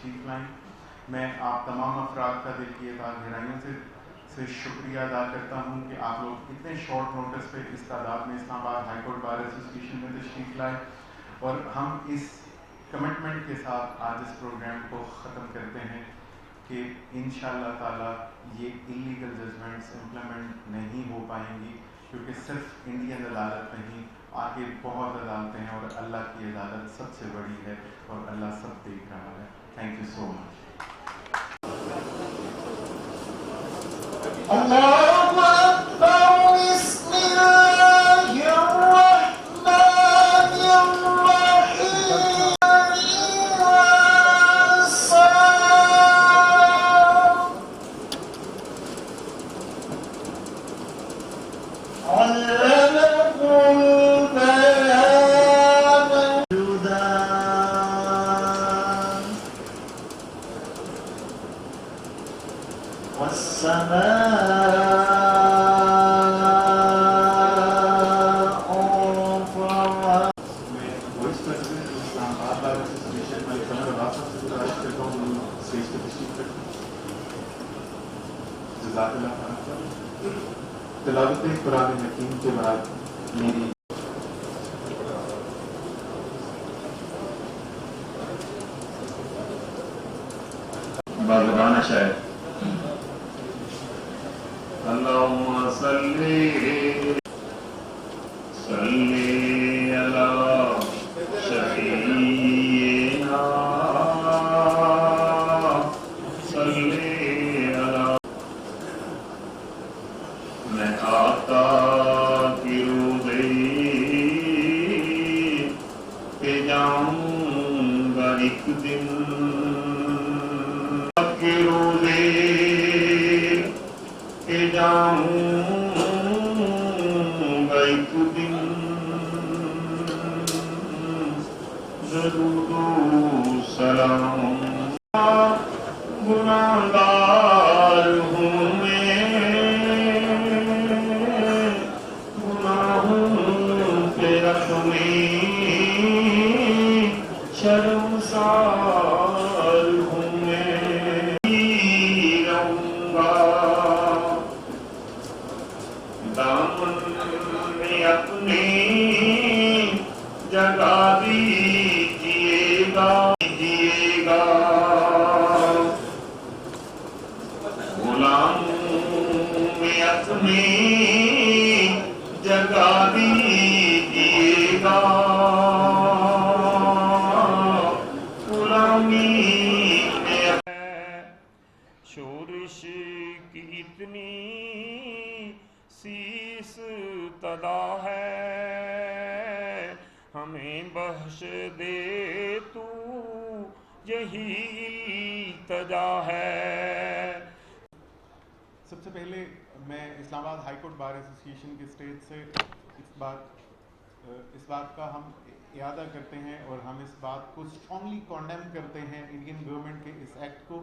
تشریف لائیں. میں آپ تمام افراد کا دل کی گہرائیوں سے شکریہ ادا کرتا ہوں کہ آپ لوگ اتنے شارٹ نوٹس پہ اس تعداد میں اسلام آباد ہائی کورٹ بار ایسوسیشن میں تشریف لائے، اور ہم اس کمٹمنٹ کے ساتھ آج اس پروگرام کو ختم کرتے ہیں کہ انشاءاللہ تعالی یہ انلیگل ججمنٹس امپلیمنٹ نہیں ہو پائیں گی، کیونکہ صرف انڈین عدالت نہیں، آگے بہت عدالتیں ہیں اور اللہ کی عدالت سب سے بڑی ہے اور اللہ سب دیکھ رہا ہے. تھینک یو سو مچ. تلاوت قرآن حکیم کے بعد میری باغبانہ شاعر. اللہم صلی علی شفیعنا صلی علی. میں آقا کی روضے پہ جاؤں گا ایک دن، کے روزے پہ جاؤں گا ایک دن، درود و سلام. گناہگار ہوں میں، گناہوں پہ رکھنے شرمسار ہوں میں. رہوں گا دامن میں اپنے جگہ دیجیے گا، دیجیے گا. غلاموں میں اپنے جگہ دیجیے گا. شورش کی اتنی سی استدا ہے، ہمیں بخش دے تو یہی التجا ہے. سب سے پہلے میں اسلام آباد ہائی کورٹ بار ایسوسیشن کے اسٹیج سے اس بات کا ہم اعادہ کرتے ہیں اور ہم اس بات کو اسٹرانگلی کانڈیم کرتے ہیں انڈین گورنمنٹ کے اس ایکٹ کو،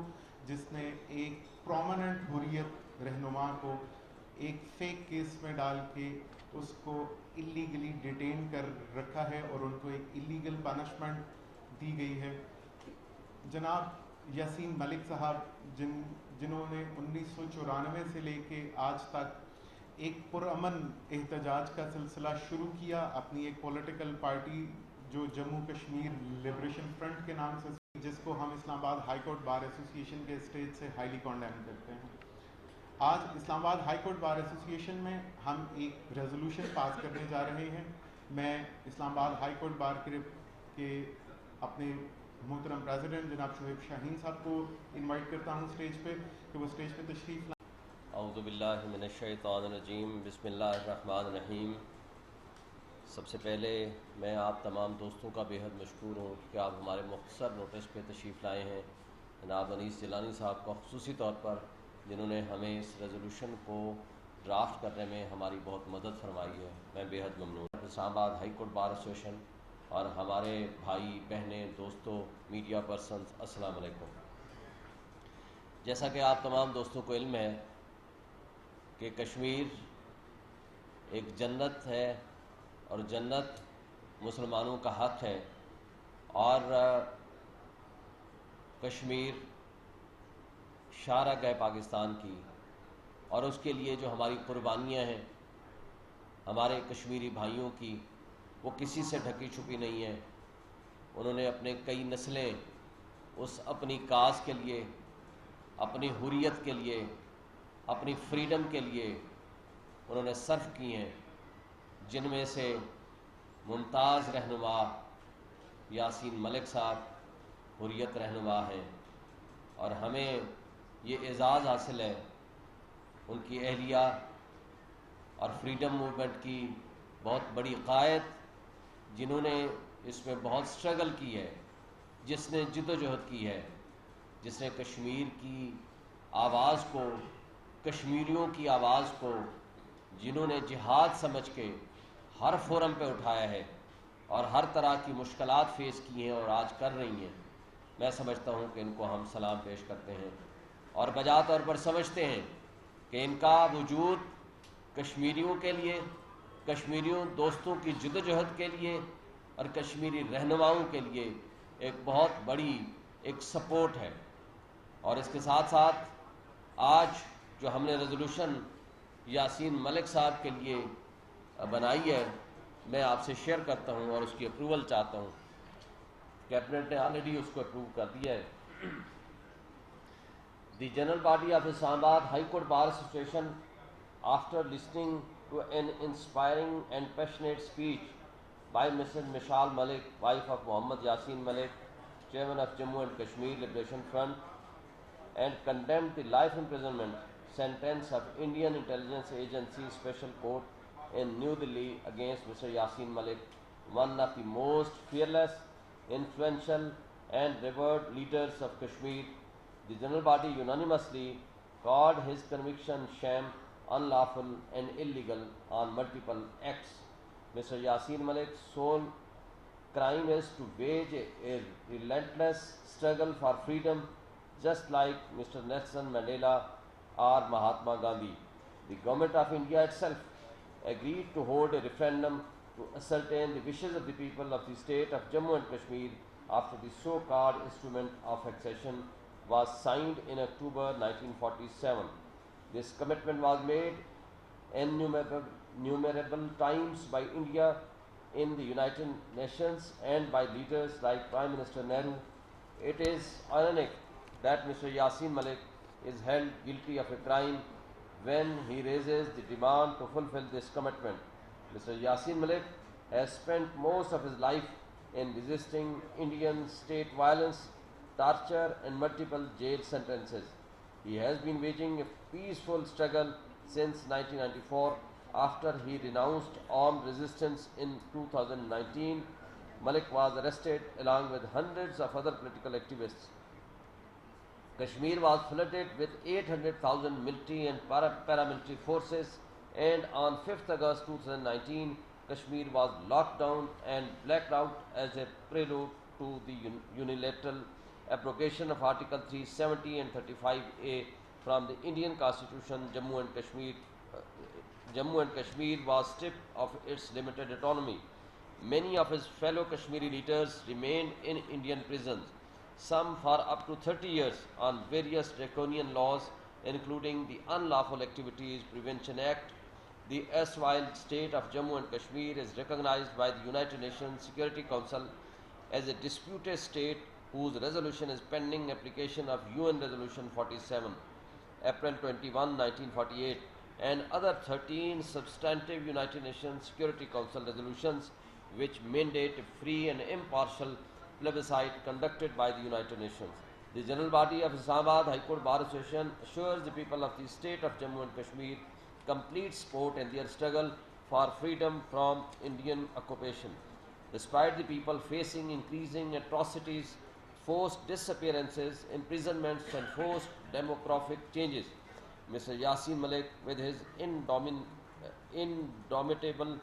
جس نے ایک پرومیننٹ حریت رہنما کو ایک فیک کیس میں ڈال کے اس کو اللیگلی ڈیٹین کر رکھا ہے اور ان کو ایک اللیگل پنشمنٹ دی گئی ہے. جناب یاسین ملک صاحب جنہوں نے 1994 سے لے کے آج تک ایک پرامن احتجاج کا سلسلہ شروع کیا، اپنی ایک پولیٹیکل پارٹی جو جموں کشمیر لبریشن فرنٹ کے نام سے، جس کو ہم اسلام آباد ہائی کورٹ بار ایسوسیشن کے اسٹیج سے ہائیلی کانڈیم کرتے ہیں. آج اسلام آباد ہائی کورٹ بار ایسوسیشن میں ہم ایک ریزولوشن پاس کرنے جا رہے ہیں. میں اسلام آباد ہائی کورٹ بار کے اپنے محترم پریزیڈنٹ جناب شعیب شاہین صاحب کو انوائٹ کرتا ہوں اسٹیج پہ کہ وہ اسٹیج پہ تشریف لائیں. اعوذ باللہ من الشیطان الرجیم، بسم اللہ الرحمن الرحیم. سب سے پہلے میں آپ تمام دوستوں کا بے حد مشکور ہوں کہ آپ ہمارے مختصر نوٹس پہ تشریف لائے ہیں. جناب انیس جیلانی صاحب کا خصوصی طور پر، جنہوں نے ہمیں اس ریزولوشن کو ڈرافٹ کرنے میں ہماری بہت مدد فرمائی ہے، میں بے حد ممنون. اسلام آباد ہائی کورٹ بار ایسوسیشن اور ہمارے بھائی بہنیں دوستوں میڈیا پرسنز، السلام علیکم. جیسا کہ آپ تمام دوستوں کو علم ہے کہ کشمیر ایک جنت ہے اور جنت مسلمانوں کا حق ہے، اور کشمیر شاہراہ ہے پاکستان کی، اور اس کے لیے جو ہماری قربانیاں ہیں ہمارے کشمیری بھائیوں کی، وہ کسی سے ڈھکی چھپی نہیں ہیں۔ انہوں نے اپنے کئی نسلیں اس اپنی کاز کے لیے، اپنی حریت کے لیے، اپنی فریڈم کے لیے انہوں نے صرف کی ہیں، جن میں سے ممتاز رہنما یاسین ملک صاحب حریت رہنما ہیں، اور ہمیں یہ اعزاز حاصل ہے ان کی اہلیہ اور فریڈم موومنٹ کی بہت بڑی قائد، جنہوں نے اس میں بہت سٹرگل کی ہے، جس نے جد و جہد کی ہے، جس نے کشمیر کی آواز کو، کشمیریوں کی آواز کو، جنہوں نے جہاد سمجھ کے ہر فورم پہ اٹھایا ہے اور ہر طرح کی مشکلات فیس کی ہیں اور آج کر رہی ہیں۔ میں سمجھتا ہوں کہ ان کو ہم سلام پیش کرتے ہیں اور بجا طور پر سمجھتے ہیں کہ ان کا وجود کشمیریوں کے لیے، کشمیریوں دوستوں کی جد و جہد کے لیے اور کشمیری رہنماؤں کے لیے ایک بہت بڑی ایک سپورٹ ہے۔ اور اس کے ساتھ ساتھ آج جو ہم نے ریزولوشن یاسین ملک صاحب کے لیے بنائی ہے، میں آپ سے شیئر کرتا ہوں اور اس کی اپروول چاہتا ہوں۔ کیبنٹ نے آلریڈی اس کو اپروو کر دیا ہے۔ دی general body of Islamabad high court bar association, after listening to an inspiring and passionate speech by Mrs. Mishal Malik, wife of Muhammad Yasin Malik, chairman of Jammu and Kashmir Liberation Front, and condemned the life imprisonment sentence of Indian Intelligence Agency Special Court in New Delhi against Mr. Yasin Malik, one of the most fearless, influential and revered leaders of Kashmir. The general body unanimously called his conviction sham, unlawful and illegal on multiple acts. Mr. Yasin Malik's sole crime is to wage a relentless struggle for freedom, just like Mr. Nelson Mandela or Mahatma Gandhi. The government of India itself agreed to hold a referendum to ascertain the wishes of the people of the state of Jammu and Kashmir after the so-called instrument of accession was signed in October 1947. This commitment was made innumerable times by India in the United Nations and by leaders like Prime Minister Nehru. It is ironic that Mr. Yasin Malik is held guilty of a crime when he raises the demand to fulfill this commitment. Mr. Yasin Malik has spent most of his life in resisting Indian state violence, torture and multiple jail sentences. He has been waging a peaceful struggle since 1994 after he renounced armed resistance in 2019. Malik was arrested along with hundreds of other political activists. Kashmir was flooded with 800,000 military and paramilitary forces, and on 5th August 2019, Kashmir was locked down and blacked out as a prelude to the unilateral abrogation of Article 370 and 35A from the Indian Constitution. Jammu and Kashmir was stripped of its limited autonomy. Many of his fellow Kashmiri leaders remained in Indian prisons, some for up to 30 years on various draconian laws, including the Unlawful Activities Prevention Act. The erstwhile state of Jammu and Kashmir is recognized by the United Nations Security Council as a disputed state whose resolution is pending application of UN Resolution 47, April 21, 1948, and other 13 substantive United Nations Security Council resolutions which mandate a free and impartial plebiscite conducted by the United Nations. The General Body of Islamabad High Court Bar Association assures the people of the state of Jammu and Kashmir complete support in their struggle for freedom from Indian occupation. Despite the people facing increasing atrocities, forced disappearances, imprisonments and forced demographic changes, Mr. Yasin Malik, with his indomitable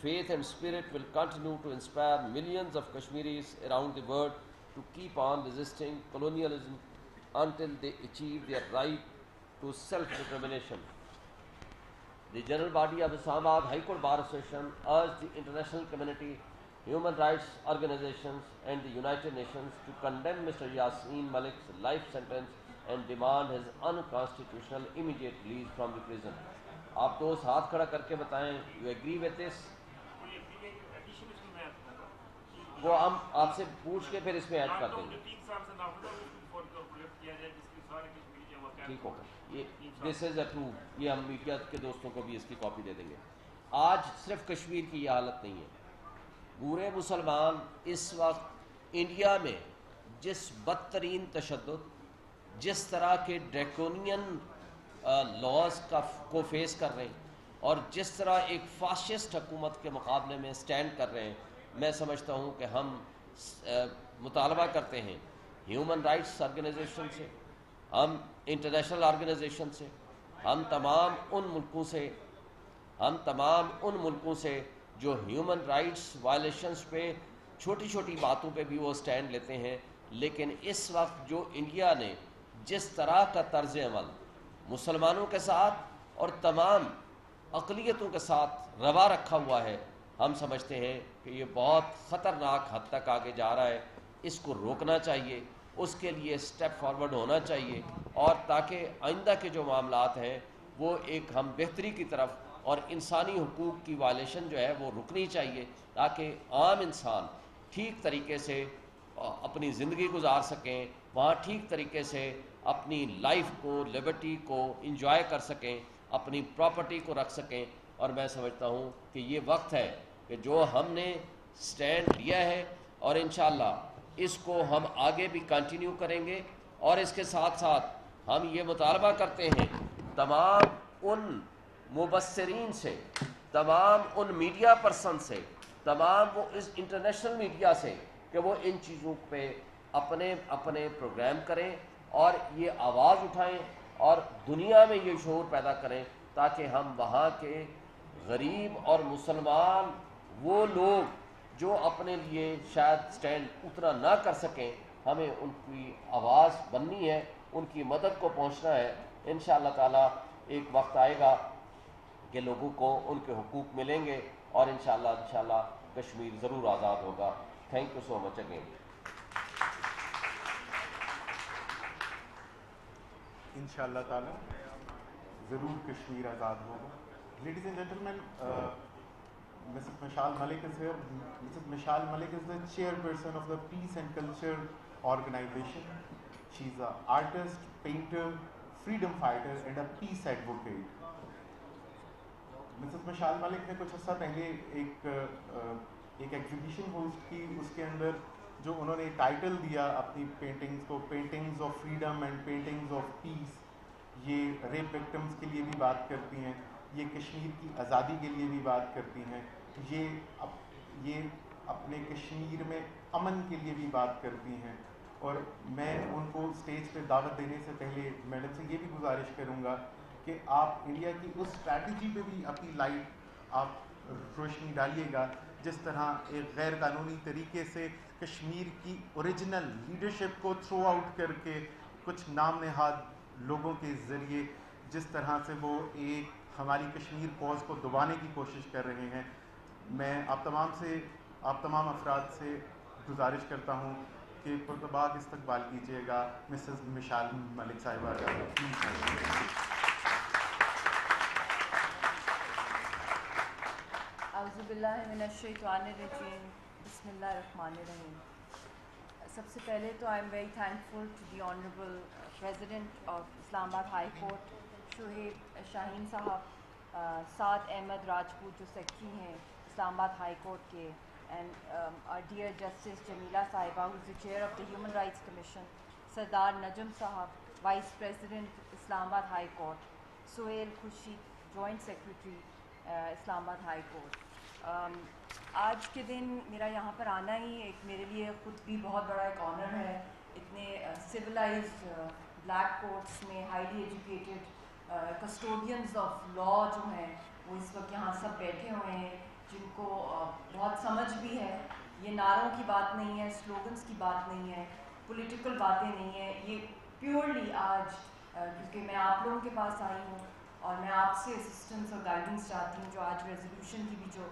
faith and spirit, will continue to inspire millions of Kashmiris around the world to keep on resisting colonialism until they achieve their right to self-determination. The General Body of Islamabad High Court Bar Association urged the international community human rights organizations and the United Nations to condemn Mr. Yasin Malik's life sentence and demand his unconstitutional immediate release from the prison. آپ دوست ہاتھ کھڑا کر کے بتائیں you agree with this. وہ ہم آپ سے پوچھ کے پھر اس میں ایڈ کر دیں گے. ٹھیک ہوگا. یہ دس از اے ٹروف. یہ ہم میڈیا کے دوستوں کو بھی اس کی کاپی دے دیں گے. آج صرف کشمیر کی یہ حالت نہیں ہے. پورے مسلمان اس وقت انڈیا میں جس بدترین تشدد, جس طرح کے ڈریکونین لاز کو فیس کر رہے ہیں اور جس طرح ایک فاسسٹ حکومت کے مقابلے میں سٹینڈ کر رہے ہیں, میں سمجھتا ہوں کہ ہم مطالبہ کرتے ہیں ہیومن رائٹس آرگنائزیشن سے, ہم انٹرنیشنل آرگنائزیشن سے, ہم تمام ان ملکوں سے جو ہیومن رائٹس وائلیشنز پہ چھوٹی چھوٹی باتوں پہ بھی وہ سٹینڈ لیتے ہیں, لیکن اس وقت جو انڈیا نے جس طرح کا طرز عمل مسلمانوں کے ساتھ اور تمام اقلیتوں کے ساتھ روا رکھا ہوا ہے, ہم سمجھتے ہیں کہ یہ بہت خطرناک حد تک آگے جا رہا ہے. اس کو روکنا چاہیے, اس کے لیے اسٹیپ فارورڈ ہونا چاہیے, اور تاکہ آئندہ کے جو معاملات ہیں وہ ایک ہم بہتری کی طرف, اور انسانی حقوق کی وائلیشن جو ہے وہ رکنی چاہیے, تاکہ عام انسان ٹھیک طریقے سے اپنی زندگی گزار سکیں, وہاں ٹھیک طریقے سے اپنی لائف کو, لبرٹی کو انجوائے کر سکیں, اپنی پراپرٹی کو رکھ سکیں. اور میں سمجھتا ہوں کہ یہ وقت ہے کہ جو ہم نے سٹینڈ لیا ہے, اور انشاءاللہ اس کو ہم آگے بھی کنٹینیو کریں گے. اور اس کے ساتھ ساتھ ہم یہ مطالبہ کرتے ہیں تمام ان مبصرین سے, تمام ان میڈیا پرسن سے, تمام وہ اس انٹرنیشنل میڈیا سے کہ وہ ان چیزوں پہ اپنے اپنے پروگرام کریں اور یہ آواز اٹھائیں اور دنیا میں یہ شعور پیدا کریں, تاکہ ہم وہاں کے غریب اور مسلمان وہ لوگ جو اپنے لیے شاید سٹینڈ اتنا نہ کر سکیں, ہمیں ان کی آواز بننی ہے, ان کی مدد کو پہنچنا ہے. انشاءاللہ تعالیٰ ایک وقت آئے گا کہ لوگوں کو ان کے حقوق ملیں گے, اور انشاءاللہ کشمیر ضرور آزاد ہوگا. Thank you so much again. انشاءاللہ تعالی ضرور کشمیر آزاد ہوگا. Ladies and gentleman, Mrs. Mishal Malik is here. Mrs. Mishal Malik is the chairperson of the Peace and Culture Organization. She's an artist, painter, freedom fighter and a peace advocate. Mrs. Mishal Malik نے کچھ عرصہ پہلے ایک exhibition host کی, اس کے اندر جو انہوں نے ٹائٹل دیا اپنی پینٹنگز کو, paintings of freedom and paintings of peace. یہ ریپ وکٹمز کے لیے بھی بات کرتی ہیں, یہ کشمیر کی آزادی کے لیے بھی بات کرتی ہیں, یہ اپنے کشمیر میں امن کے لیے بھی بات کرتی ہیں. اور میں ان کو اسٹیج پہ دعوت دینے سے پہلے میڈم سے یہ بھی گزارش کروں گا کہ آپ انڈیا کی اس اسٹریٹجی پہ بھی اپنی لائٹ آپ روشنی ڈالیے گا, جس طرح ایک غیر قانونی طریقے سے کشمیر کی اوریجنل لیڈرشپ کو تھرو آؤٹ کر کے کچھ نام نہاد لوگوں کے ذریعے جس طرح سے وہ ایک ہماری کشمیر پوز کو دبانے کی کوشش کر رہے ہیں. میں آپ تمام افراد سے گزارش کرتا ہوں کہ پرتباہ استقبال کیجیے گا مسز مشال ملک صاحبہ کا. اعوذ باللہ من الشیطان الرجیم, بسم اللہ الرحمن الرحیم. سب سے پہلے تو I am very thankful to the honourable president of Islamabad high court Shoaib شاہین صاحب, سعد احمد راجپوت جو سیکرٹری ہیں اسلام آباد ہائی کورٹ کے, and our dear Justice Jamila Sahiba, who is the chair of the Human Rights Commission, Sardar Najm Sahab, Vice President Islamabad High Court, Suhail Khurshid, Joint Secretary Islamabad High Court. آج کے دن میرا یہاں پر آنا ہی ایک میرے لیے خود بھی بہت بڑا ایک آنر ہے. اتنے سویلائزڈ بلیک کورٹس میں highly educated custodians of law جو ہیں وہ اس وقت یہاں سب بیٹھے ہوئے ہیں, جن کو بہت سمجھ بھی ہے. یہ نعروں کی بات نہیں ہے, سلوگنز کی بات نہیں ہے, پولیٹیکل باتیں نہیں ہیں. یہ پیورلی آج کیونکہ میں آپ لوگوں کے پاس آئی ہوں اور میں آپ سے اسسٹنس اور گائیڈنس چاہتی ہوں, جو آج ریزولوشن کی بھی جو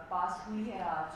پاس ہوئی ہے آج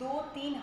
2-3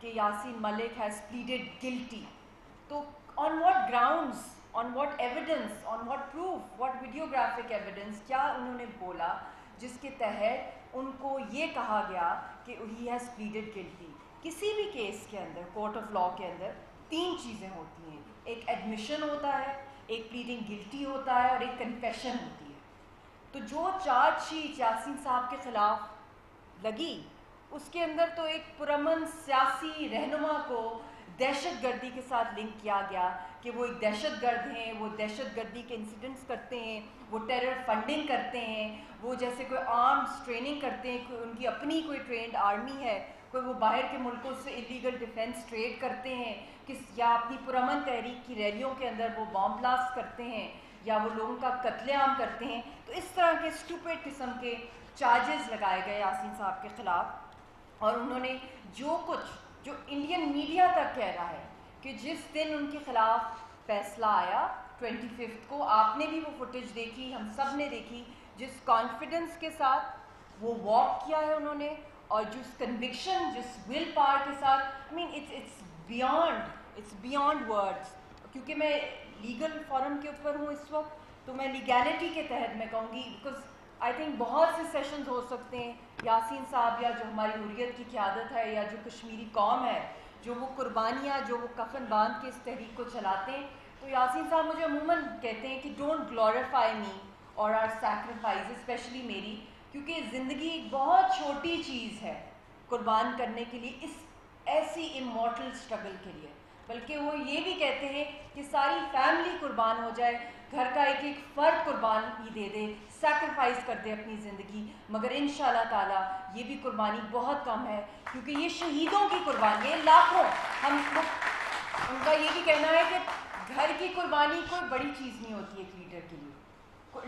کہ یاسین ملک ہیز پلیڈڈ گلٹی. تو on what grounds, on what evidence, on what proof, what videographic evidence, کیا انہوں نے بولا جس کے تحت ان کو یہ کہا گیا کہ ہی ہیز پلیڈڈ گلٹی؟ کسی بھی کیس کے اندر, کورٹ آف لاء کے اندر 3 چیزیں ہوتی ہیں. ایک ایڈمیشن ہوتا ہے, ایک پلیڈنگ گلٹی ہوتا ہے, اور ایک کنفیشن ہوتی ہے. تو جو چارج شیٹ یاسین صاحب کے خلاف لگی اس کے اندر تو ایک پرامن سیاسی رہنما کو دہشت گردی کے ساتھ لنک کیا گیا کہ وہ ایک دہشت گرد ہیں, وہ دہشت گردی کے انسیڈنٹس کرتے ہیں, وہ ٹیرر فنڈنگ کرتے ہیں, وہ جیسے کوئی آرمز ٹریننگ کرتے ہیں, کوئی ان کی اپنی کوئی ٹرینڈ آرمی ہے, کوئی وہ باہر کے ملکوں سے ایلیگل ڈیفینس ٹریڈ کرتے ہیں, یا اپنی پرامن تحریک کی ریلیوں کے اندر وہ بام بلاسٹ کرتے ہیں, یا وہ لوگوں کا قتل عام کرتے ہیں. تو اس طرح کے اسٹوپڈ قسم کے چارجز لگائے گئے یاسین صاحب کے خلاف. اور انہوں نے جو کچھ, جو انڈین میڈیا تک کہہ رہا ہے کہ جس دن ان کے خلاف فیصلہ آیا 25 کو, آپ نے بھی وہ فوٹیج دیکھی, ہم سب نے دیکھی, جس کانفیڈنس کے ساتھ وہ واک کیا ہے انہوں نے, اور جس کنوکشن, جس ول پاور کے ساتھ, آئی مین اٹس بیانڈ ورڈس. کیونکہ میں لیگل فورم کے اوپر ہوں اس وقت, تو میں لیگیلٹی کے تحت میں کہوں گی, بیکاز آئی تھنک بہت سے سیشنز ہو سکتے ہیں. یاسین صاحب یا جو ہماری حریت کی قیادت ہے, یا جو کشمیری قوم ہے, جو وہ قربانیاں, جو وہ کفن باندھ کے اس تحریک کو چلاتے ہیں. تو یاسین صاحب مجھے عموماً کہتے ہیں کہ ڈونٹ گلوریفائی می اور آر سیکریفائز, اسپیشلی میری, کیونکہ زندگی ایک بہت چھوٹی چیز ہے قربان کرنے کے لیے اس ایسی امورٹل اسٹرگل کے لیے. بلکہ وہ یہ بھی کہتے ہیں کہ ساری فیملی قربان ہو جائے, گھر کا ایک ایک فرد قربان بھی دے دے, سیکریفائز کر دے اپنی زندگی, مگر انشاءاللہ تعالیٰ یہ بھی قربانی بہت کم ہے, کیونکہ یہ شہیدوں کی قربانی ہے, لاکھوں. ان کا یہ بھی کہنا ہے کہ گھر کی قربانی کوئی بڑی چیز نہیں ہوتی ایک لیڈر کے لیے.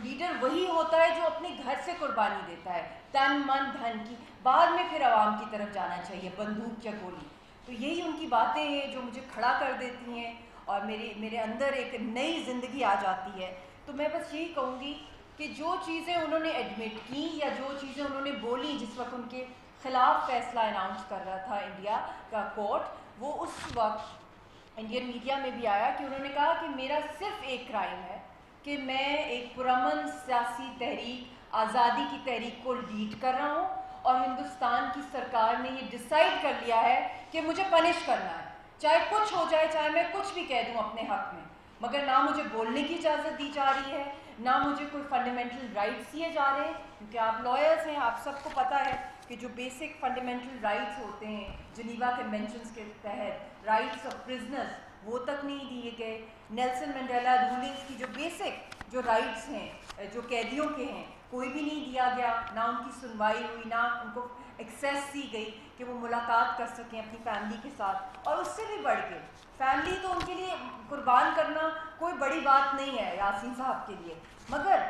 لیڈر وہی ہوتا ہے جو اپنے گھر سے قربانی دیتا ہے, تن من دھن کی, بعد میں پھر عوام کی طرف جانا چاہیے, بندوق یا گولی. تو یہی ان کی باتیں ہیں جو مجھے کھڑا کر دیتی ہیں, اور میرے اندر ایک نئی زندگی آ جاتی ہے. تو میں بس یہی کہوں گی کہ جو چیزیں انہوں نے ایڈمٹ کی, یا جو چیزیں انہوں نے بولی جس وقت ان کے خلاف فیصلہ اناؤنس کر رہا تھا انڈیا کا کورٹ, وہ اس وقت انڈین میڈیا میں بھی آیا کہ انہوں نے کہا کہ میرا صرف ایک کرائم ہے کہ میں ایک پرامن سیاسی تحریک, آزادی کی تحریک کو لیڈ کر رہا ہوں, اور ہندوستان کی سرکار نے یہ ڈیسائیڈ کر لیا ہے کہ مجھے پنش کرنا ہے, چاہے کچھ ہو جائے, چاہے میں کچھ بھی کہہ دوں اپنے حق میں, مگر نہ مجھے بولنے کی اجازت دی جا رہی ہے, نہ مجھے کوئی فنڈامنٹل رائٹس دیے جا رہے ہیں. کیونکہ آپ لائرز ہیں, آپ سب کو پتہ ہے کہ جو بیسک فنڈامنٹل رائٹس ہوتے ہیں جنیوا کنونشنز کے تحت, رائٹس آف پرزنرز, وہ تک نہیں دیے گئے. نیلسن منڈیلا رولنگز کی جو بیسک جو رائٹس ہیں جو قیدیوں کے ہیں, کوئی بھی نہیں دیا گیا, نہ ان کی سنوائی ہوئی, نہ ان کو ایکسیس دی گئی کہ وہ ملاقات کر سکیں اپنی فیملی کے ساتھ. اور اس سے بھی بڑھ کے فیملی تو ان کے لیے قربان کرنا کوئی بڑی بات نہیں ہے یاسین صاحب کے لیے, مگر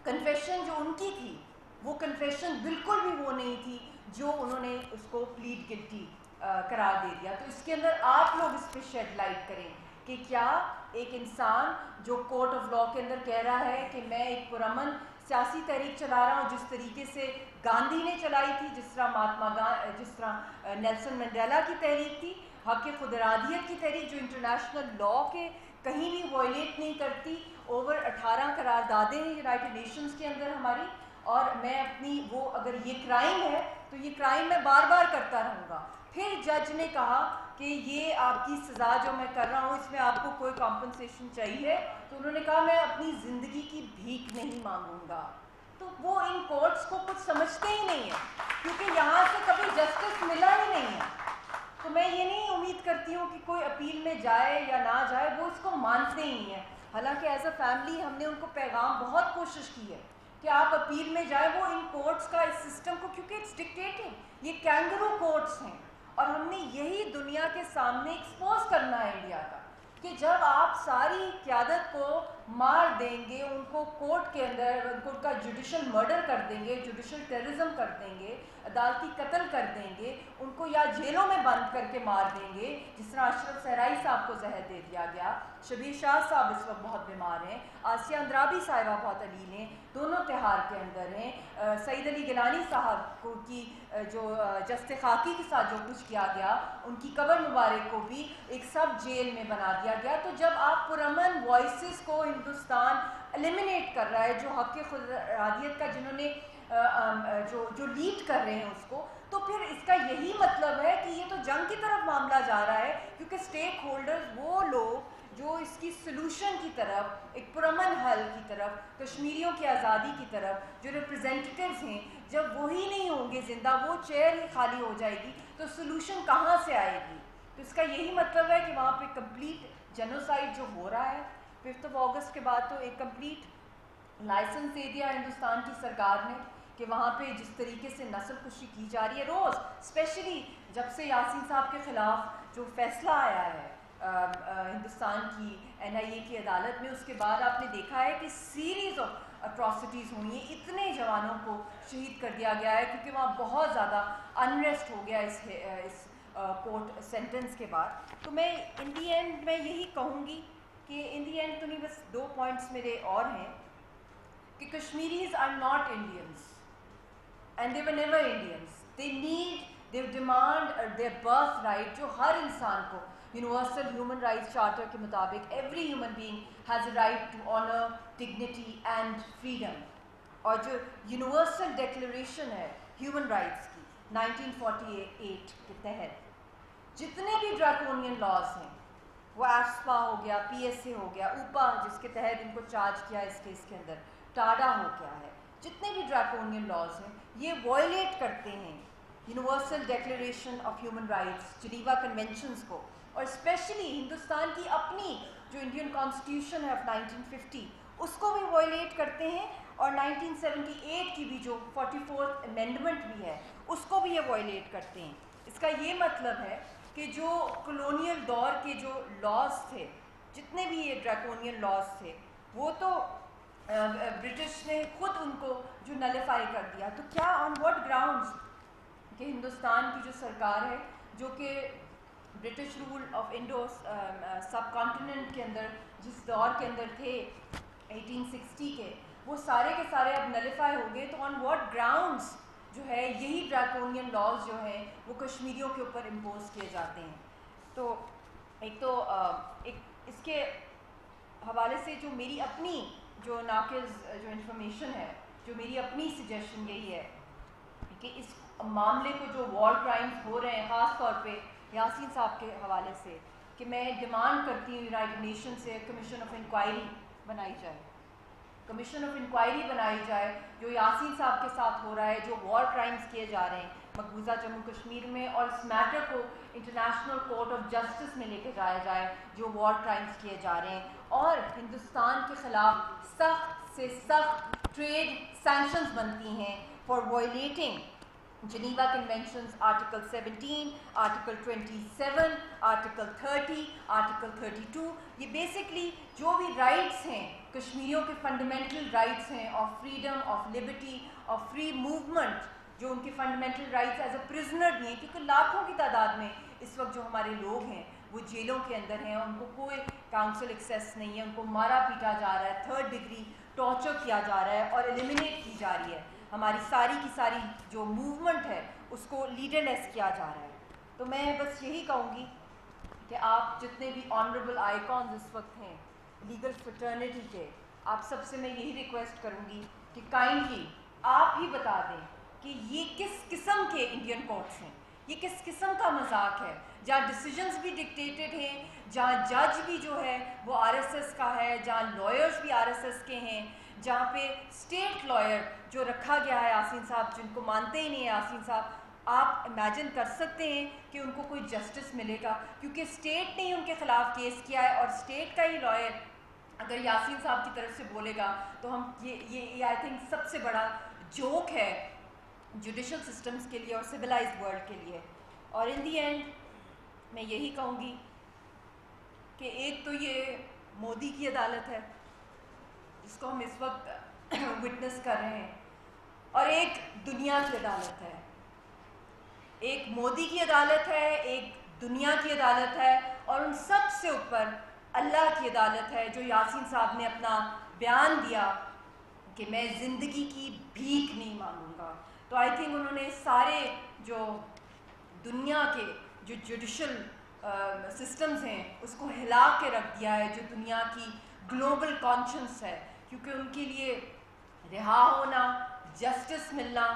کنفیشن جو ان کی تھی وہ کنفیشن بالکل بھی وہ نہیں تھی جو انہوں نے اس کو پلیڈ گلٹی قرار دے دیا. تو اس کے اندر آپ لوگ اس پہ شیڈ لائٹ کریں کہ کیا ایک انسان جو کورٹ آف لاء کے اندر کہہ رہا ہے کہ میں ایک پرامن سیاسی تحریک چلا رہا ہوں جس طریقے سے گاندھی نے چلائی تھی, جس طرح نیلسن منڈیلا کی تحریک تھی, حق خود ارادیت کی تحریک جو انٹرنیشنل لاء کے کہیں بھی وائلیٹ نہیں کرتی, اوور 18 قراردادیں ہیں یونائٹڈ نیشنز کے اندر ہماری, اور میں اپنی وہ, اگر یہ کرائم ہے تو یہ کرائم میں بار بار کرتا رہوں گا. پھر جج نے کہا کہ یہ آپ کی سزا جو میں کر رہا ہوں اس میں آپ کو کوئی کمپنسیشن چاہیے, تو انہوں نے کہا میں اپنی زندگی کی بھیک نہیں مانگوں گا. تو وہ ان کورٹس کو کچھ سمجھتے ہی نہیں ہیں, کیونکہ یہاں سے کبھی جسٹس ملا ہی نہیں ہے. تو میں یہ نہیں امید کرتی ہوں کہ کوئی اپیل میں جائے یا نہ جائے, وہ اس کو مانتے ہی نہیں ہیں. حالانکہ ایز اے فیملی ہم نے ان کو پیغام بہت کوشش کی ہے کہ آپ اپیل میں جائیں. وہ ان کورٹس کا اس سسٹم کو, کیونکہ اٹس ڈکٹیٹنگ, یہ کینگرو کورٹس ہیں, اور ہم نے یہی دنیا کے سامنے ایکسپوز کرنا ہے انڈیا کا, کہ جب آپ ساری قیادت کو مار دیں گے، ان کو کورٹ کے اندر ان کا جوڈیشل مرڈر کر دیں گے، جوڈیشل ٹیررزم کر دیں گے، عدالتی قتل کر دیں گے، ان کو یا جیلوں میں بند کر کے مار دیں گے، جس طرح اشرف صحرائی صاحب کو زہر دے دیا گیا. شبیر شاہ صاحب اس وقت بہت بیمار ہیں، آسیہ اندرابی صاحبہ بہت علیل ہیں، دونوں تہار کے اندر ہیں. سعید علی گیلانی صاحب کو کی جو جست خاکی کے ساتھ جو کچھ کیا گیا، ان کی قبر مبارک کو بھی ایک سب جیل میں بنا دیا گیا. تو جب آپ پرامن وائسز کو ہندوستان ایلیمینیٹ کر رہا ہے، جو حق خود ارادیت کا جنہوں نے جو لیڈ کر رہے ہیں اس کو، تو پھر اس کا یہی مطلب ہے کہ یہ تو جنگ کی طرف معاملہ جا رہا ہے. کیونکہ اسٹیک ہولڈرز وہ لوگ جو اس کی سلوشن کی طرف، ایک پرامن حل کی طرف، کشمیریوں کی آزادی کی طرف جو ریپرزینٹیوز ہیں، جب وہی نہیں ہوں گے زندہ، وہ چیئر ہی خالی ہو جائے گی، تو سلوشن کہاں سے آئے گی؟ تو اس کا یہی مطلب ہے کہ وہاں پہ کمپلیٹ جینوسائڈ جو ہو رہا ہے 5 اگست کے بعد، تو ایک کمپلیٹ لائسنس دے دیا ہندوستان کی سرکار نے کہ وہاں پہ جس طریقے سے نسل کشی کی جا رہی ہے روز، اسپیشلی جب سے یاسین صاحب کے خلاف جو فیصلہ آیا ہے ہندوستان کی NIA کی عدالت میں، اس کے بعد آپ نے دیکھا ہے کہ سیریز آف اٹراسٹیز ہوئی ہیں. اتنے جوانوں کو شہید کر دیا گیا ہے کیونکہ وہاں بہت زیادہ انریسٹ ہو گیا اس کورٹ سینٹنس کے بعد. تو میں ان دی اینڈ میں یہی کہوں گی کہ ان دی اینڈ تو نہیں، بس 2 پوائنٹس میرے اور ہیں کہ Kashmiris are not Indians and they were never Indians. they demand their birth right جو ہر انسان کو یونیورسل ہیومن رائٹس چارٹر کے مطابق every human being has a right to honour, dignity and freedom. اور جو یونیورسل ڈیکلیریشن ہے ہیومن رائٹس کی 1948 کے تحت جتنے بھی ڈریکونین لاز ہیں، وہ ایسپا ہو گیا، PSA ہو گیا، اوپا جس کے تحت ان کو چارج کیا اس کیس کے اندر، ٹاڈا ہو گیا ہے، جتنے بھی ڈریکونین لاز ہیں یہ وائلیٹ کرتے ہیں universal declaration of human rights, Geneva conventions کو، اور اسپیشلی ہندوستان کی اپنی جو انڈین کانسٹیٹیوشن ہے آف 1950 اس کو بھی وائلیٹ کرتے ہیں، اور 1978 کی بھی جو 44th امینڈمنٹ بھی ہے اس کو بھی یہ وائلیٹ کرتے ہیں. اس کا یہ مطلب ہے کہ جو کلونیل دور کے جو لاز تھے، جتنے بھی یہ ڈریکونین لاز تھے، وہ تو برٹش نے خود ان کو جو نلیفائی کر دیا. تو کیا آن واٹ گراؤنڈز کہ ہندوستان کی جو سرکار ہے، جو کہ British rule of Indo subcontinent کے اندر جس دور کے اندر تھے 1860 کے، وہ سارے کے سارے اب نلیفائی ہو گئے. تو آن واٹ گراؤنڈز جو ہے یہی ڈریکونین لاز جو ہیں وہ کشمیریوں کے اوپر امپوز کیے جاتے ہیں؟ تو ایک اس کے حوالے سے جو میری اپنی جو ناقص جو انفارمیشن ہے، جو میری اپنی سجیشن یہی ہے کہ اس معاملے کو جو وار کرائمز ہو رہے ہیں خاص طور پہ یاسین صاحب کے حوالے سے، کہ میں ڈیمانڈ کرتی ہوں یونائٹڈ نیشن سے کمیشن آف انکوائری بنائی جائے، کمیشن آف انکوائری بنائی جائے جو یاسین صاحب کے ساتھ ہو رہا ہے، جو وار کرائمز کیے جا رہے ہیں مقبوضہ جموں کشمیر میں، اور اس میٹر کو انٹرنیشنل کورٹ آف جسٹس میں لے کے جایا جائے جو وار کرائمز کیے جا رہے ہیں، اور ہندوستان کے خلاف سخت سے سخت ٹریڈ سینکشنز بنتی ہیں for violating Geneva conventions article 17، article 27، article 30، article 32. یہ بیسکلی جو بھی رائٹس ہیں کشمیریوں کے فنڈامنٹل رائٹس ہیں of freedom, of Liberty, of free movement, جو ان کی fundamental rights as a prisoner بھی ہیں، کیونکہ لاکھوں کی تعداد میں اس وقت جو ہمارے لوگ ہیں وہ جیلوں کے اندر ہیں، ان کو کوئی کاؤنسل ایکسیس نہیں ہے، ان کو مارا پیٹا جا رہا ہے، 3rd ڈگری ٹارچر کیا جا رہا ہے اور ایلیمینیٹ کی جا رہی ہے، ہماری ساری کی ساری جو موومنٹ ہے اس کو لیڈر لیس کیا جا رہا ہے. تو میں بس یہی کہوں گی کہ آپ جتنے بھی آنریبل آئیکونز اس وقت ہیں لیگل فریٹرنیٹی کے، آپ سب سے میں یہی ریکویسٹ کروں گی کہ کائنڈلی آپ ہی بتا دیں کہ یہ کس قسم کے انڈین کورٹس ہیں، یہ کس قسم کا مذاق ہے جہاں ڈیسیجنز بھی ڈکٹیٹڈ ہیں، جہاں جج بھی جو ہے وہ RSS کا ہے، جہاں لائرز بھی RSS کے ہیں، جہاں پہ اسٹیٹ لائر جو رکھا گیا ہے یاسین صاحب جن کو مانتے ہی نہیں ہیں یاسین صاحب. آپ امیجن کر سکتے ہیں کہ ان کو کوئی جسٹس ملے گا کیونکہ اسٹیٹ نے ہی ان کے خلاف کیس کیا ہے، اور اسٹیٹ کا ہی لائر اگر یاسین صاحب کی طرف سے بولے گا تو ہم یہ آئی تھنک سب سے بڑا جوک ہے جوڈیشل سسٹمز کے لیے اور سویلائزڈ ورلڈ کے لیے. اور ان دی اینڈ میں یہی کہوں گی کہ ایک تو یہ مودی کی عدالت ہے، جس کو ہم اس وقت وٹنس کر رہے ہیں، اور ایک دنیا کی عدالت ہے، ایک مودی کی عدالت ہے، ایک دنیا کی عدالت ہے، اور ان سب سے اوپر اللہ کی عدالت ہے، جو یاسین صاحب نے اپنا بیان دیا کہ میں زندگی کی بھیک نہیں مانوں گا. تو آئی تھنک انہوں نے سارے جو دنیا کے جو جوڈیشل سسٹمز ہیں اس کو ہلا کے رکھ دیا ہے، جو دنیا کی گلوبل کانشنس ہے، کیونکہ ان کے لیے رہا ہونا، جسٹس ملنا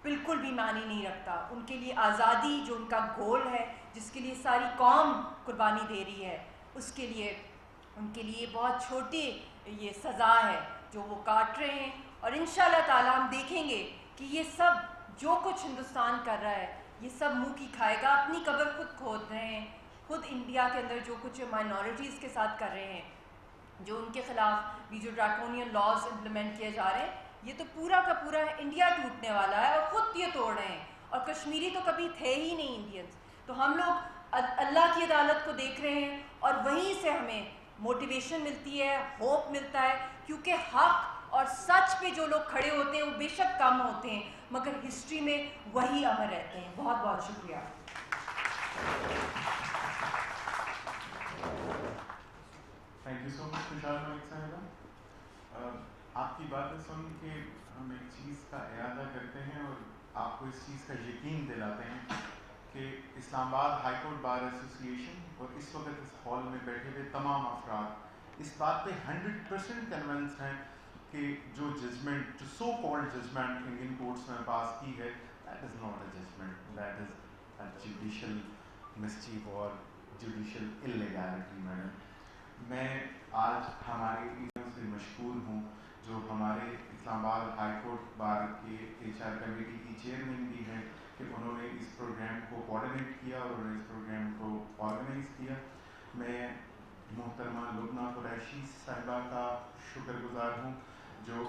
بالکل بھی معنی نہیں رکھتا. ان کے لیے آزادی جو ان کا گول ہے، جس کے لیے ساری قوم قربانی دے رہی ہے، اس کے لیے ان کے لیے بہت چھوٹی یہ سزا ہے جو وہ کاٹ رہے ہیں. اور انشاءاللہ تعالی ہم دیکھیں گے کہ یہ سب جو کچھ ہندوستان کر رہا ہے یہ سب منہ کی کھائے گا. اپنی قبر خود کھود رہے ہیں، خود انڈیا کے اندر جو کچھ مائنورٹیز کے ساتھ کر رہے ہیں، جو ان کے خلاف بھی جو ڈراکونین لاز امپلیمنٹ کیے جا رہے ہیں، یہ تو پورا کا پورا انڈیا ٹوٹنے والا ہے، اور خود یہ توڑ رہے ہیں. اور کشمیری تو کبھی تھے ہی نہیں انڈینس. تو ہم لوگ اللہ کی عدالت کو دیکھ رہے ہیں، اور وہیں سے ہمیں موٹیویشن ملتی ہے، ہوپ ملتا ہے، کیونکہ حق اور سچ پہ جو لوگ کھڑے ہوتے ہیں وہ بے شک کم ہوتے ہیں، مگر ہسٹری میں وہی امر رہتے ہیں. بہت بہت شکریہ. تھینک یو سو مچ تشار ملک صاحبہ. آپ کی باتیں سن کے ہم ایک چیز کا اعادہ کرتے ہیں اور آپ کو اس چیز کا یقین دلاتے ہیں کہ اسلام آباد ہائی کورٹ بار ایسوسی ایشن اور اس وقت اس ہال میں بیٹھے ہوئے تمام افراد اس بات پہ 100% کنونسڈ ہیں کہ جو ججمنٹ، جو so called judgment Indian courts میں پاس کی ہے، that is not a judgment, that is a judicial mischief اور جوڈیشل انلیگیلٹی. میں آج ہمارے ایونٹ سے مشکور ہوں جو ہمارے اسلام آباد ہائی کورٹ بار کے ایچ آر کمیٹی کی چیئرمین بھی ہیں کہ انہوں نے اس پروگرام کو کوآرڈینیٹ کیا اور انہوں نے اس پروگرام کو آرگنائز کیا. میں محترمہ لبنہ قریشی صاحبہ کا شکر گزار ہوں جو